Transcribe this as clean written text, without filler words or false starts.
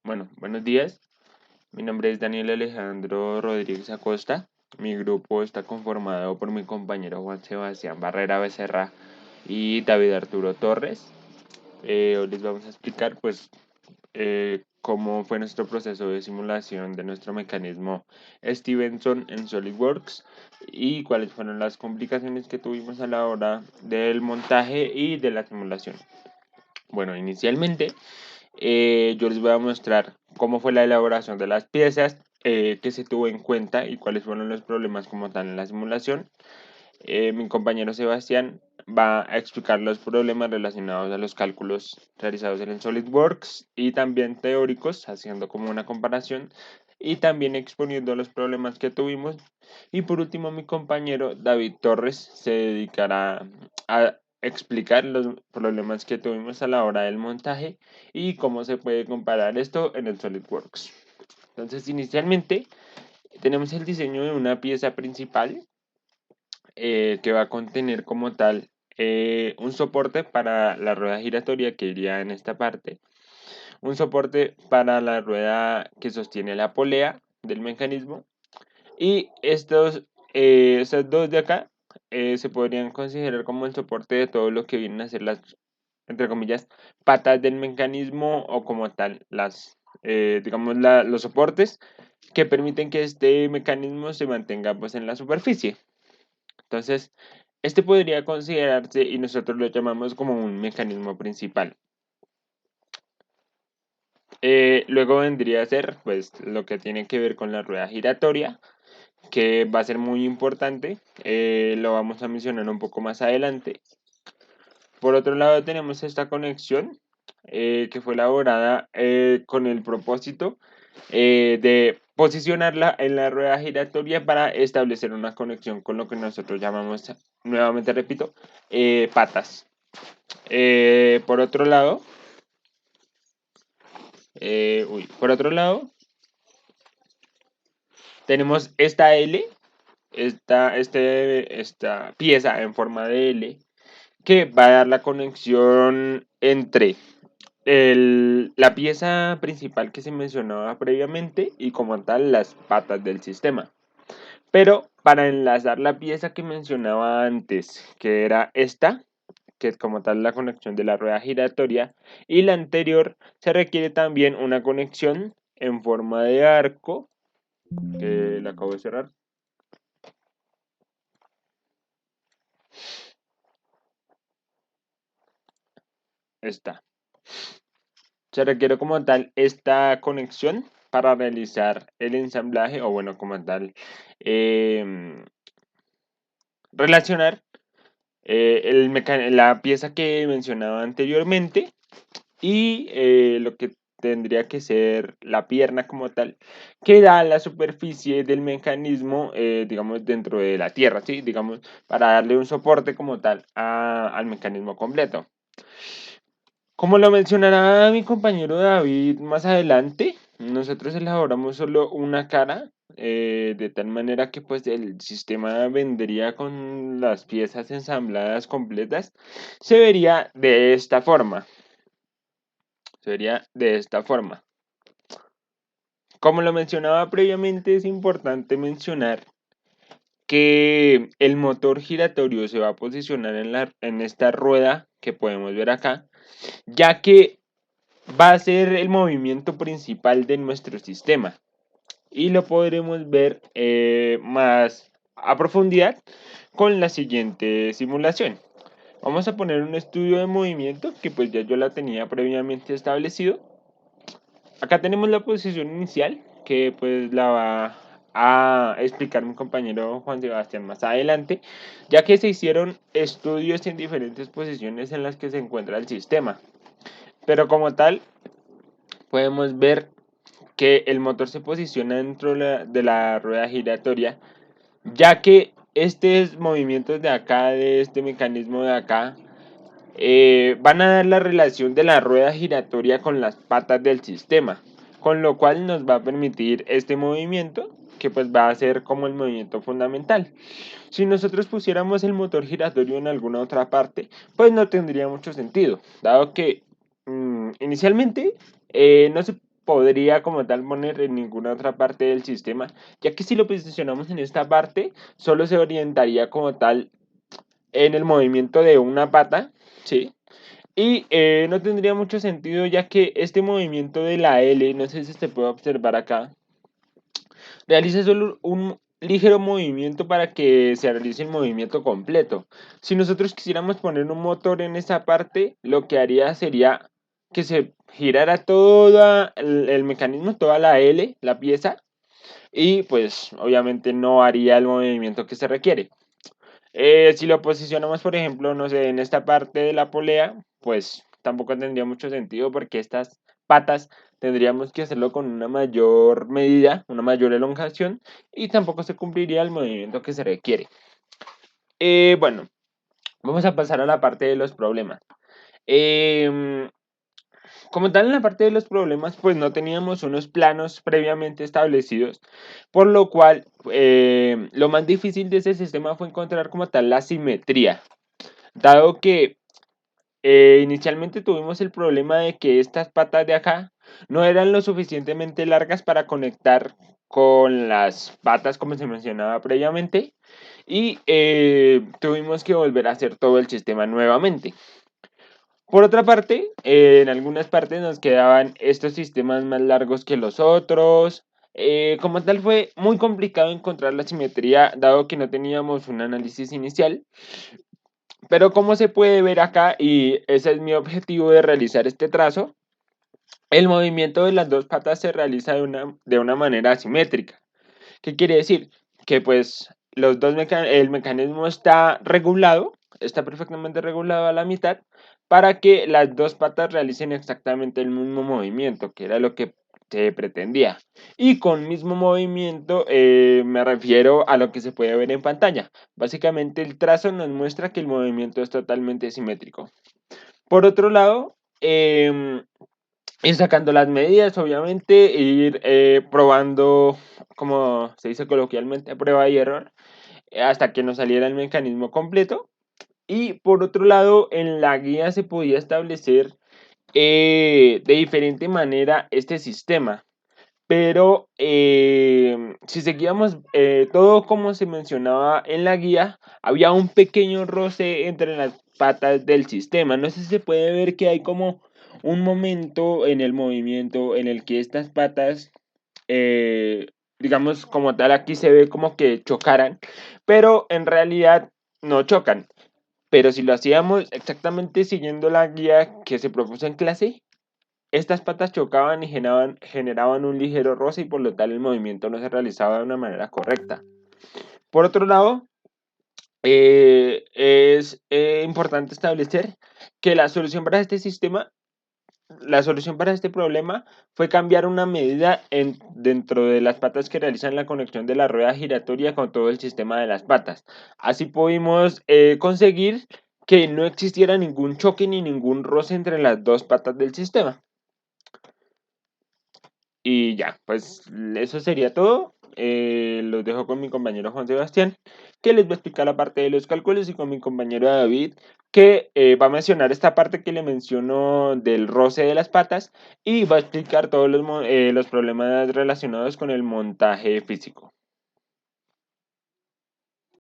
Bueno, buenos días. Mi nombre es Daniel Alejandro Rodríguez Acosta. Mi grupo está conformado por mi compañero Juan Sebastián Barrera Becerra y David Arturo Torres. Hoy les vamos a explicar cómo fue nuestro proceso de simulación de nuestro mecanismo Stevenson en SolidWorks y cuáles fueron las complicaciones que tuvimos a la hora del montaje y de la simulación. Bueno, inicialmente yo les voy a mostrar cómo fue la elaboración de las piezas, qué se tuvo en cuenta y cuáles fueron los problemas como tal en la simulación. Mi compañero Sebastián va a explicar los problemas relacionados a los cálculos realizados en el SolidWorks y también teóricos, haciendo como una comparación y también exponiendo los problemas que tuvimos. Y por último, mi compañero David Torres se dedicará a explicar los problemas que tuvimos a la hora del montaje y cómo se puede comparar esto en el SolidWorks. Entonces, inicialmente tenemos el diseño de una pieza principal que va a contener como tal un soporte para la rueda giratoria que iría en esta parte, un soporte para la rueda que sostiene la polea del mecanismo y estos dos de acá se podrían considerar como el soporte de todo lo que vienen a ser las, entre comillas, patas del mecanismo o como tal digamos, los soportes que permiten que este mecanismo se mantenga pues en la superficie. Entonces, este podría considerarse y nosotros lo llamamos como un mecanismo principal. Luego vendría a ser pues lo que tiene que ver con la rueda giratoria, que va a ser muy importante. Lo vamos a mencionar un poco más adelante. Por otro lado tenemos esta conexión que fue elaborada con el propósito de posicionarla en la rueda giratoria para establecer una conexión con lo que nosotros llamamos, nuevamente repito, patas. Por otro lado, por otro lado, tenemos esta L, esta pieza en forma de L, que va a dar la conexión entre la pieza principal que se mencionaba previamente y como tal las patas del sistema. Pero para enlazar la pieza que mencionaba antes, que era esta, que es como tal la conexión de la rueda giratoria, y la anterior, se requiere también una conexión en forma de arco, que la acabo de cerrar. Esta. Se requiere como tal esta conexión para realizar el ensamblaje o bueno, como tal, relacionar la pieza que mencionaba anteriormente y lo que tendría que ser la pierna como tal, que da la superficie del mecanismo, digamos, dentro de la tierra, ¿sí? Digamos, para darle un soporte como tal al mecanismo completo. Como lo mencionará mi compañero David más adelante, nosotros elaboramos solo una cara, de tal manera que pues el sistema vendría con las piezas ensambladas completas. Se vería de esta forma. Se vería de esta forma. Como lo mencionaba previamente, es importante mencionar que el motor giratorio se va a posicionar en esta rueda que podemos ver acá, ya que va a ser el movimiento principal de nuestro sistema y lo podremos ver más a profundidad con la siguiente simulación. Vamos a poner un estudio de movimiento que pues ya yo la tenía previamente establecido. Acá tenemos la posición inicial que pues la va a explicar mi compañero Juan Sebastián más adelante, ya que se hicieron estudios en diferentes posiciones en las que se encuentra el sistema. Pero como tal, podemos ver que el motor se posiciona dentro de la rueda giratoria, ya que estos movimientos de acá, de este mecanismo de acá, van a dar la relación de la rueda giratoria con las patas del sistema, con lo cual nos va a permitir este movimiento que pues va a ser como el movimiento fundamental. Si nosotros pusiéramos el motor giratorio en alguna otra parte, pues no tendría mucho sentido, dado que inicialmente no se podría como tal poner en ninguna otra parte del sistema, ya que si lo posicionamos en esta parte, solo se orientaría como tal en el movimiento de una pata, ¿sí? Y no tendría mucho sentido ya que este movimiento de la L, no sé si se puede observar acá, realiza solo un ligero movimiento para que se realice el movimiento completo. Si nosotros quisiéramos poner un motor en esa parte, lo que haría sería que se girara todo el mecanismo, toda la L, la pieza, y pues obviamente no haría el movimiento que se requiere. Si lo posicionamos, por ejemplo, no sé, en esta parte de la polea, pues tampoco tendría mucho sentido porque estas patas tendríamos que hacerlo con una mayor medida, una mayor elongación y tampoco se cumpliría el movimiento que se requiere. Bueno, vamos a pasar a la parte de los problemas. Em, Como tal, en la parte de los problemas, pues no teníamos unos planos previamente establecidos, por lo cual lo más difícil de ese sistema fue encontrar como tal la simetría, dado que inicialmente tuvimos el problema de que estas patas de acá no eran lo suficientemente largas para conectar con las patas como se mencionaba previamente y tuvimos que volver a hacer todo el sistema nuevamente. Por otra parte, en algunas partes nos quedaban estos sistemas más largos que los otros. Como tal fue muy complicado encontrar la simetría dado que no teníamos un análisis inicial. Pero como se puede ver acá, y ese es mi objetivo de realizar este trazo, el movimiento de las dos patas se realiza de una manera asimétrica. ¿Qué quiere decir? Que pues el mecanismo está regulado, está perfectamente regulado a la mitad, para que las dos patas realicen exactamente el mismo movimiento, que era lo que se pretendía. Y con mismo movimiento me refiero a lo que se puede ver en pantalla. Básicamente el trazo nos muestra que el movimiento es totalmente simétrico. Por otro lado, ir sacando las medidas, obviamente, e ir probando, como se dice coloquialmente, prueba y error, hasta que nos saliera el mecanismo completo. Y por otro lado, en la guía se podía establecer de diferente manera este sistema. Pero si seguíamos todo como se mencionaba en la guía, había un pequeño roce entre las patas del sistema. No sé si se puede ver que hay como un momento en el movimiento en el que estas patas, eh, digamos como tal, aquí se ve como que chocaran, pero en realidad no chocan. Pero si lo hacíamos exactamente siguiendo la guía que se propuso en clase, estas patas chocaban y generaban un ligero roce y por lo tal el movimiento no se realizaba de una manera correcta. Por otro lado, es importante establecer que la solución para este sistema, la solución para este problema fue cambiar una medida dentro de las patas que realizan la conexión de la rueda giratoria con todo el sistema de las patas. Así pudimos conseguir que no existiera ningún choque ni ningún roce entre las dos patas del sistema. Y ya, pues eso sería todo. Los dejo con mi compañero Juan Sebastián, que les va a explicar la parte de los cálculos, y con mi compañero David, que va a mencionar esta parte que le menciono del roce de las patas y va a explicar todos los problemas relacionados con el montaje físico.